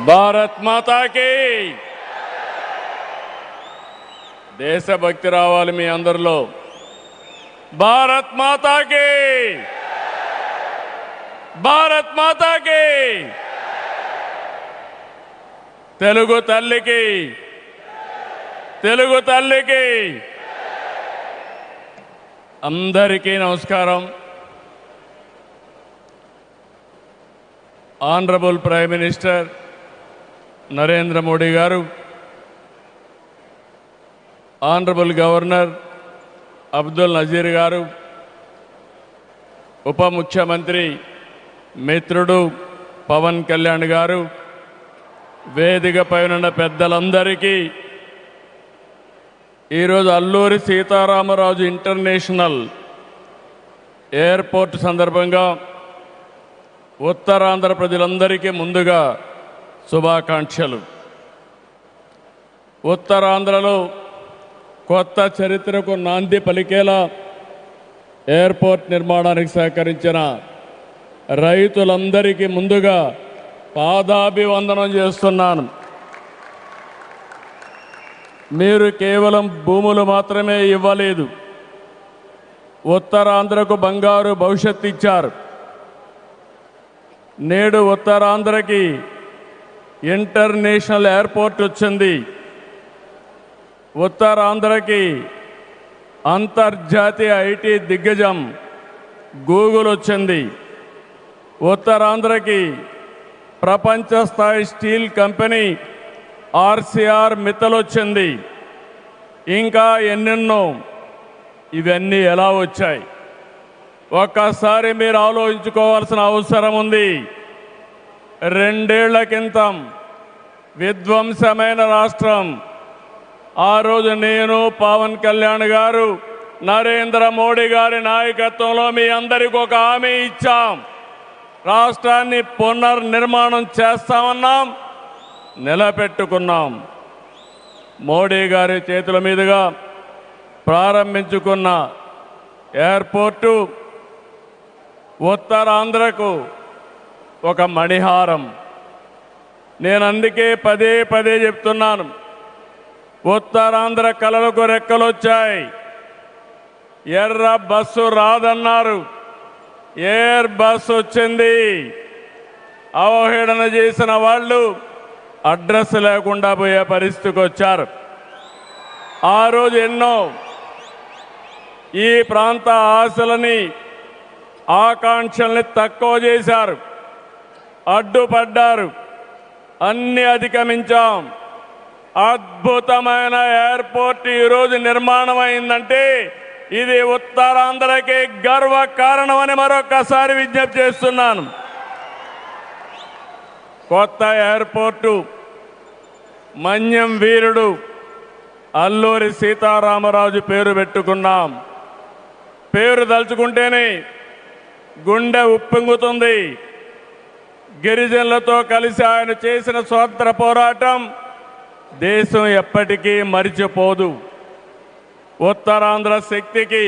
భారత్ మాతాకి దేశభక్తి రావాలి మీ అందరిలో. భారత్ మాతాకి, భారత్ మాతాకి, తెలుగు తల్లికి, తెలుగు తల్లికి అందరికీ నమస్కారం. Honourable prime minister Narendra Modi గారు, ఆనరబుల్ గవర్నర్ అబ్దుల్ నజీర్ గారు, ఉప ముఖ్యమంత్రి మిత్రుడు పవన్ కళ్యాణ్ గారు, వేదికపై ఉన్న పెద్దలందరికీ ఈరోజు అల్లూరి సీతారామరాజు ఇంటర్నేషనల్ ఎయిర్పోర్ట్ సందర్భంగా ఉత్తరాంధ్ర ప్రజలందరికీ ముందుగా శుభాకాంక్షలు. ఉత్తరాంధ్రలో కొత్త చరిత్రకు నాంది పలికేలా ఎయిర్పోర్ట్ నిర్మాణానికి సహకరించిన రైతులందరికీ ముందుగా పాదాభివందనం చేస్తున్నాను. మీరు కేవలం భూములు మాత్రమే ఇవ్వలేదు, ఉత్తరాంధ్రకు బంగారు భవిష్యత్తు ఇచ్చారు. నేడు ఉత్తరాంధ్రకి ఇంటర్నేషనల్ ఎయిర్పోర్ట్ వచ్చింది. ఉత్తరాంధ్రకి అంతర్జాతీయ ఐటీ దిగ్గజం గూగుల్ వచ్చింది. ఉత్తరాంధ్రకి ప్రపంచ స్థాయి స్టీల్ కంపెనీ ఆర్సీఆర్ మిత్తల్ వచ్చింది. ఇంకా ఎన్నెన్నో. ఇవన్నీ ఎలా వచ్చాయి? ఒక్కసారి మీరు ఆలోచించుకోవాల్సిన అవసరం ఉంది. 2 ఏళ్ల క్రితం విధ్వంసమైన రాష్ట్రం. ఆ రోజు నేను, పవన్ కళ్యాణ్ గారు, నరేంద్ర మోడీ గారి నాయకత్వంలో మీ అందరికీ ఒక హామీ ఇచ్చాం. రాష్ట్రాన్ని పునర్నిర్మాణం చేస్తామన్నాం, నిలబెట్టుకున్నాం. మోడీ గారి చేతుల మీదుగా ప్రారంభించుకున్న ఎయిర్పోర్టు ఉత్తరాంధ్రకు ఒక మణిహారం. నేను అందుకే పదే పదే చెప్తున్నాను, ఉత్తరాంధ్ర కళలకు రెక్కలొచ్చాయి. ఎర్ర బస్సు రాదన్నారు, ఎయిర్ బస్సు వచ్చింది. అవహేళన చేసిన వాళ్ళు అడ్రస్ లేకుండా పోయే పరిస్థితికి వచ్చారు. ఆ రోజు ఎన్నో ఈ ప్రాంత ఆశలని, ఆకాంక్షల్ని తక్కువ చేశారు, అడ్డుపడ్డారు. అన్ని అధిగమించాం. అద్భుతమైన ఎయిర్పోర్ట్ ఈరోజు నిర్మాణం అయిందంటే ఇది ఉత్తరాంధ్రకి గర్వ కారణమని మరొకసారి విజ్ఞప్తి చేస్తున్నాను. కొత్త ఎయిర్పోర్టు మన్యం వీరుడు అల్లూరి సీతారామరాజు పేరు పెట్టుకున్నాం. పేరు తలుచుకుంటేనే గుండె ఉప్పొంగుతుంది. గిరిజనులతో కలిసి ఆయన చేసిన స్వాతంత్ర పోరాటం దేశం ఎప్పటికీ మరిచిపోదు. ఉత్తరాంధ్ర శక్తికి